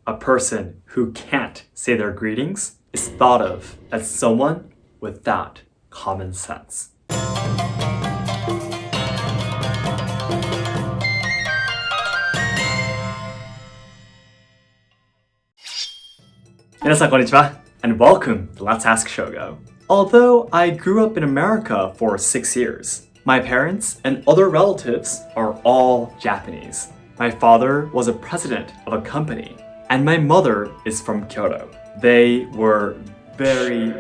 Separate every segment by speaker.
Speaker 1: a person who can't say their greetings is thought of as someone without common sense. 皆さんこんにちは and welcome to Let's Ask Shogo. Although I grew up in America for 6 years, my parents and other relatives are all Japanese. My father was a president of a company, and my mother is from Kyoto. They were very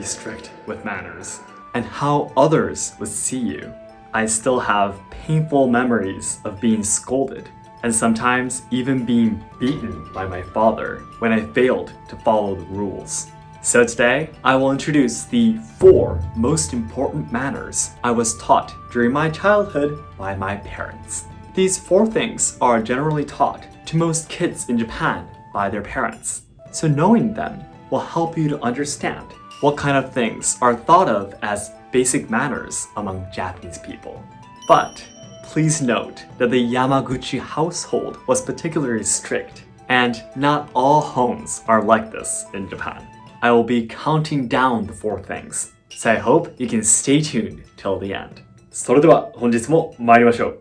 Speaker 1: strict with manners and how others would see you. I still have painful memories of being scolded and sometimes even being beaten by my father when I failed to follow the rules. So today, I will introduce the 4 most important manners I was taught during my childhood by my parents. These 4 things are generally taught to most kids in Japan by their parents. So knowing them will help you to understand what kind of things are thought of as basic manners among Japanese people. But please note that the Yamaguchi household was particularly strict, and not all homes are like this in Japan. I will be counting down the 4 things, so I hope you can stay tuned till the end. それでは本日も参りましょう。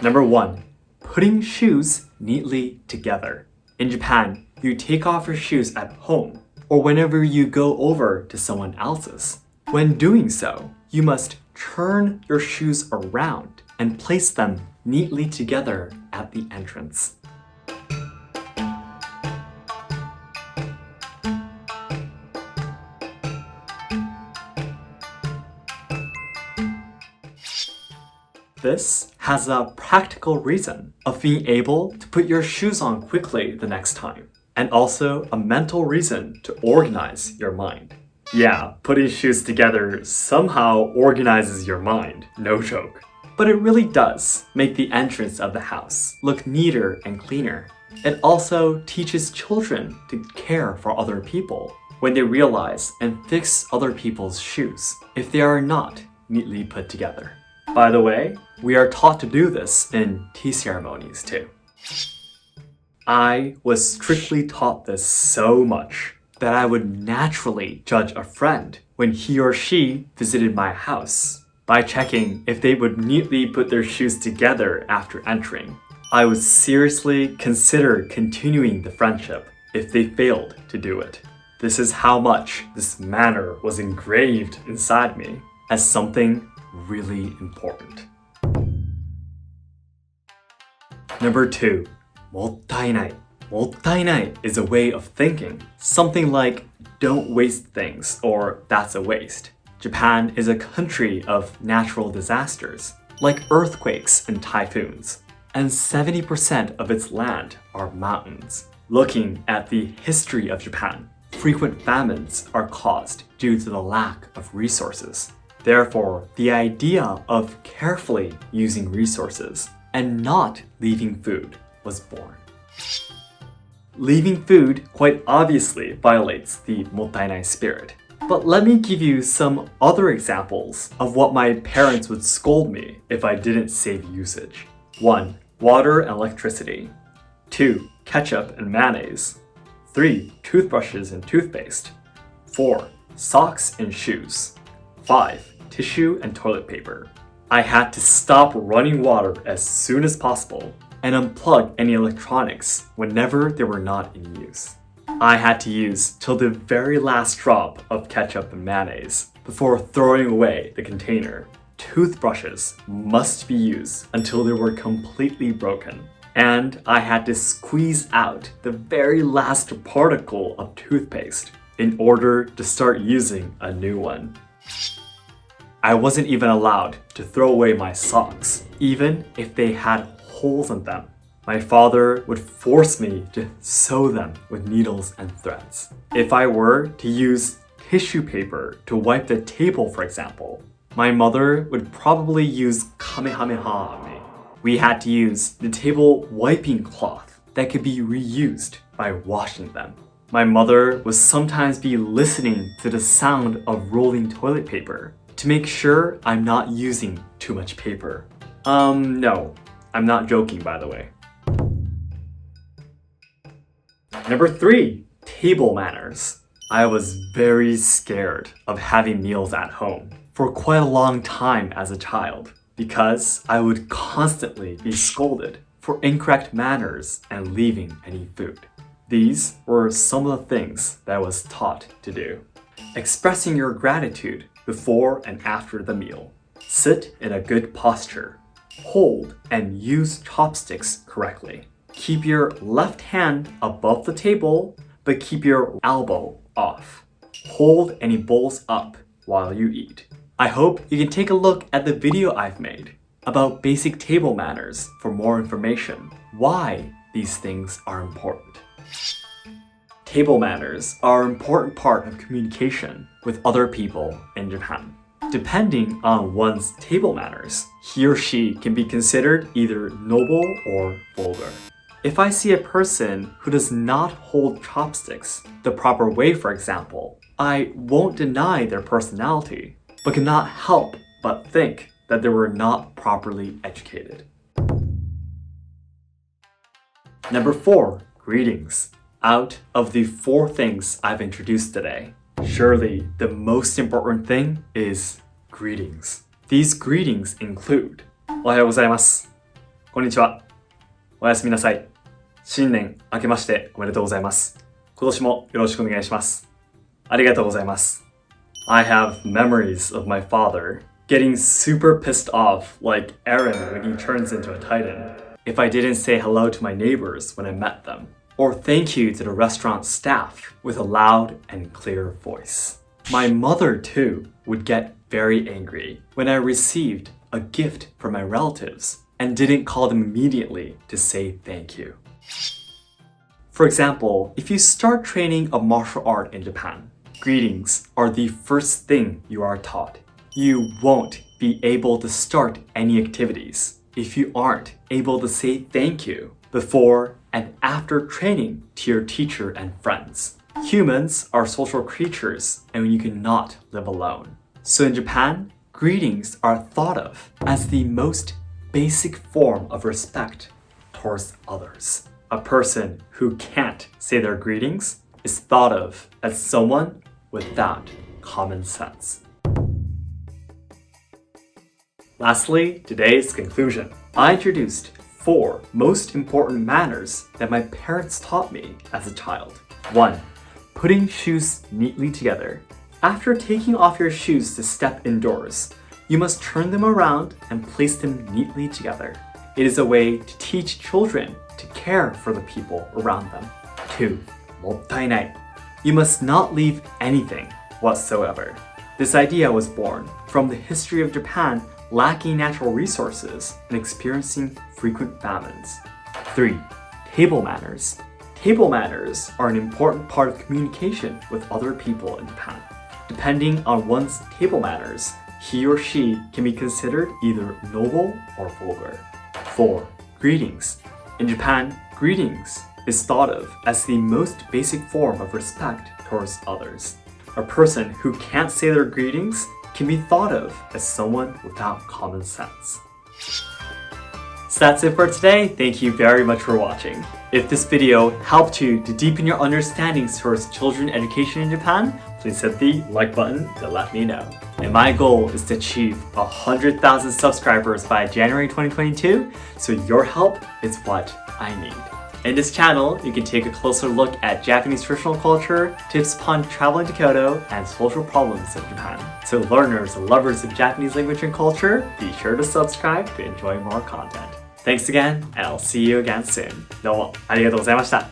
Speaker 1: Number 1. Putting shoes neatly together. In Japan, you take off your shoes at home or whenever you go over to someone else's. When doing so, you must turn your shoes around and place them neatly together at the entrance. This has a practical reason of being able to put your shoes on quickly the next time, and also a mental reason to organize your mind. Yeah, putting shoes together somehow organizes your mind, no joke. But it really does make the entrance of the house look neater and cleaner. It also teaches children to care for other people when they realize and fix other people's shoes if they are not neatly put together. By the way, we are taught to do this in tea ceremonies too. I was strictly taught this so much that I would naturally judge a friend when he or she visited my house by checking if they would neatly put their shoes together after entering. I would seriously consider continuing the friendship if they failed to do it. This is how much this manner was engraved inside me as something really important. Number 2. Mottainai. Mottainai is a way of thinking, something like don't waste things or that's a waste. Japan is a country of natural disasters, like earthquakes and typhoons, and 70% of its land are mountains. Looking at the history of Japan, frequent famines are caused due to the lack of resources. Therefore, the idea of carefully using resources and not leaving food was born. Leaving food quite obviously violates the mottainai spirit. But let me give you some other examples of what my parents would scold me if I didn't save usage. 1. Water and electricity. 2. Ketchup and mayonnaise. 3. Toothbrushes and toothpaste. 4. Socks and shoes. 5. Tissue and toilet paper. I had to stop running water as soon as possible and unplug any electronics whenever they were not in use. I had to use till the very last drop of ketchup and mayonnaise before throwing away the container. Toothbrushes must be used until they were completely broken. And I had to squeeze out the very last particle of toothpaste in order to start using a new one. I wasn't even allowed to throw away my socks, even if they had holes in them. My father would force me to sew them with needles and threads. If I were to use tissue paper to wipe the table, for example, my mother would probably use kamehameha on me. We had to use the table wiping cloth that could be reused by washing them. My mother would sometimes be listening to the sound of rolling toilet paper to make sure I'm not using too much paper. No, I'm not joking, by the way. Number 3, table manners. I was very scared of having meals at home for quite a long time as a child because I would constantly be scolded for incorrect manners and leaving any food. These were some of the things that I was taught to do. Expressing your gratitude before and after the meal. Sit in a good posture. Hold and use chopsticks correctly. Keep your left hand above the table, but keep your elbow off. Hold any bowls up while you eat. I hope you can take a look at the video I've made about basic table manners for more information, why these things are important. Table manners are an important part of communication with other people in Japan. Depending on one's table manners, he or she can be considered either noble or vulgar. If I see a person who does not hold chopsticks the proper way, for example, I won't deny their personality, but cannot help but think that they were not properly educated. Number 4, greetings. Out of the 4 things I've introduced today, surely the most important thing is greetings. These greetings include おはようございます。こんにちは。おやすみなさい。新年明けましておめでとうございます。今年もよろしくお願いします。ありがとうございます。I have memories of my father getting super pissed off like Eren when he turns into a titan if I didn't say hello to my neighbors when I met them, or thank you to the restaurant staff with a loud and clear voice. My mother too would get very angry when I received a gift from my relatives and didn't call them immediately to say thank you. For example, if you start training a martial art in Japan, greetings are the first thing you are taught. You won't be able to start any activities if you aren't able to say thank you before and after training to your teacher and friends. Humans are social creatures and you cannot live alone. So in Japan, greetings are thought of as the most basic form of respect towards others. A person who can't say their greetings is thought of as someone without common sense. Lastly, today's conclusion. I introduced 4 most important manners that my parents taught me as a child. 1. Putting shoes neatly together. After taking off your shoes to step indoors, you must turn them around and place them neatly together. It is a way to teach children to care for the people around them. 2. Mottainai. You must not leave anything whatsoever. This idea was born from the history of Japan lacking natural resources and experiencing frequent famines. 3. Table manners. Table manners are an important part of communication with other people in Japan. Depending on one's table manners, he or she can be considered either noble or vulgar. 4. Greetings. In Japan, greetings is thought of as the most basic form of respect towards others. A person who can't say their greetings can be thought of as someone without common sense. So that's it for today. Thank you very much for watching. If this video helped you to deepen your understanding towards children education in Japan, please hit the like button to let me know. And my goal is to achieve 100,000 subscribers by January 2022, so your help is what I need. In this channel, you can take a closer look at Japanese traditional culture, tips upon traveling to Kyoto, and social problems in Japan. So learners and lovers of Japanese language and culture, be sure to subscribe to enjoy more content. Thanks again, and I'll see you again soon. どうもありがとうございました。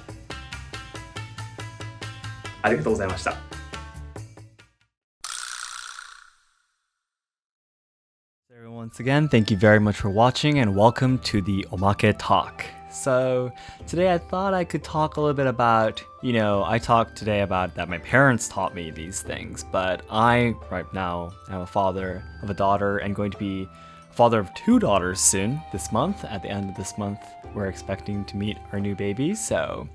Speaker 1: ありがとうございました。Once again, thank you very much for watching and welcome to the Omake talk. So today I thought I could talk a little bit about, I talked today about that my parents taught me these things, but I, right now, am a father of a daughter and going to be a father of 2 daughters soon this month. At the end of this month, we're expecting to meet our new baby. So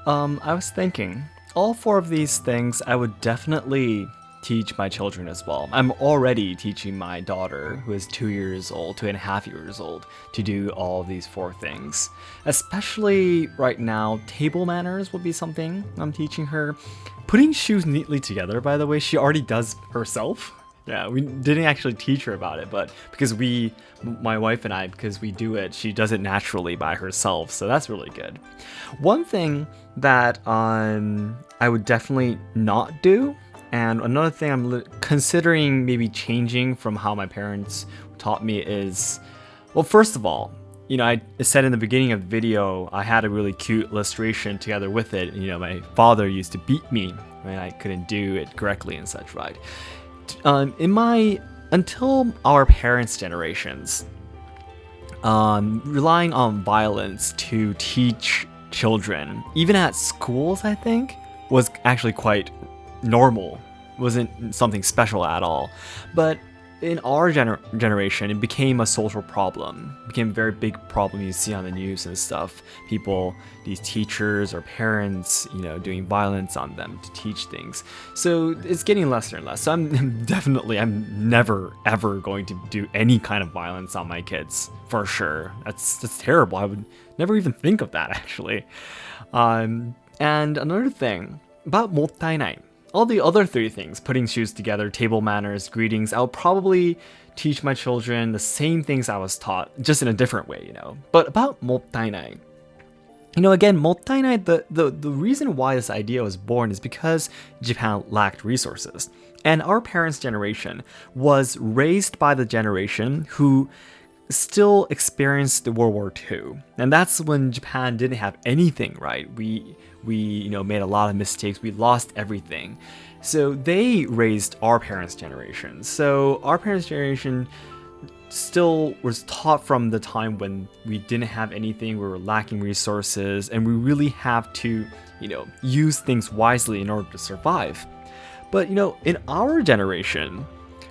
Speaker 1: I was thinking, all 4 of these things I would definitely
Speaker 2: teach my children as well. I'm already teaching my daughter, who is 2 years old, 2.5 years old, to do all of these 4 things. Especially right now, table manners will be something I'm teaching her. Putting shoes neatly together, by the way, she already does herself. Yeah, we didn't actually teach her about it, but because my wife and I, because we do it, she does it naturally by herself, so that's really good. One thing that I would definitely not do, and another thing I'm considering maybe changing from how my parents taught me is, well, first of all, I said in the beginning of the video, I had a really cute illustration together with it. My father used to beat me when I couldn't do it correctly and such, right? Until our parents' generations, relying on violence to teach children, even at schools, I think, was actually quite normal. It wasn't something special at all. But in our generation, it became a social problem. It became a very big problem you see on the news and stuff. People, these teachers or parents, doing violence on them to teach things. So it's getting less and less. So I'm never, ever going to do any kind of violence on my kids, for sure. That's terrible. I would never even think of that, actually. And another thing about mottainai. All the other 3 things, putting shoes together, table manners, greetings, I'll probably teach my children the same things I was taught, just in a different way, But about mottainai, again, mottainai, the reason why this idea was born is because Japan lacked resources. And our parents' generation was raised by the generation who still experienced the World War II. And that's when Japan didn't have anything, right? We made a lot of mistakes. We lost everything. So they raised our parents' generation. So our parents' generation still was taught from the time when we didn't have anything, we were lacking resources, and we really have to, use things wisely in order to survive. But, in our generation,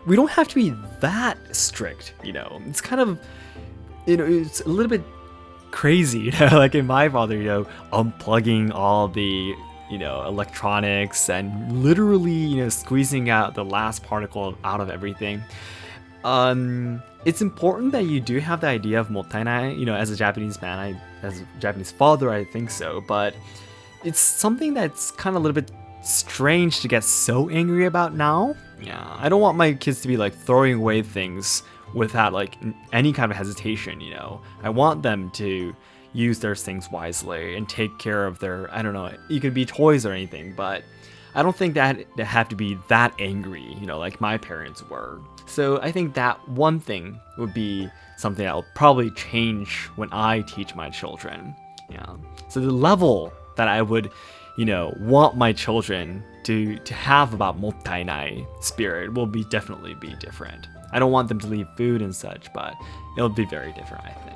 Speaker 2: we don't have to be that strict, It's kind of, it's a little bit crazy, like in my father, unplugging all the, electronics and literally, squeezing out the last particle out of everything. It's important that you do have the idea of mottainai, as a Japanese man, as a Japanese father, I think so, but it's something that's kind of a little bit strange to get so angry about now. Yeah, I don't want my kids to be like throwing away things without like any kind of hesitation, I want them to use their things wisely and take care of their, I don't know, it could be toys or anything, but I don't think that they have to be that angry, like my parents were. So I think that one thing would be something I'll probably change when I teach my children. Yeah. So the level that I would, want my children to have about mottainai spirit will definitely be different. I don't want them to leave food and such, but it'll be very different, I think.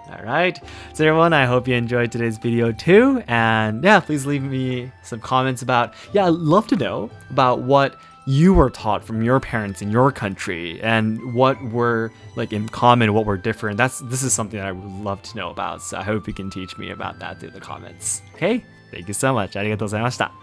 Speaker 2: Alright, so everyone, I hope you enjoyed today's video too, and yeah, please leave me some comments about, I'd love to know about what you were taught from your parents in your country, and what were like in common, what were different. This is something that I would love to know about, so I hope you can teach me about that through the comments. Okay, thank you so much. ありがとうございました。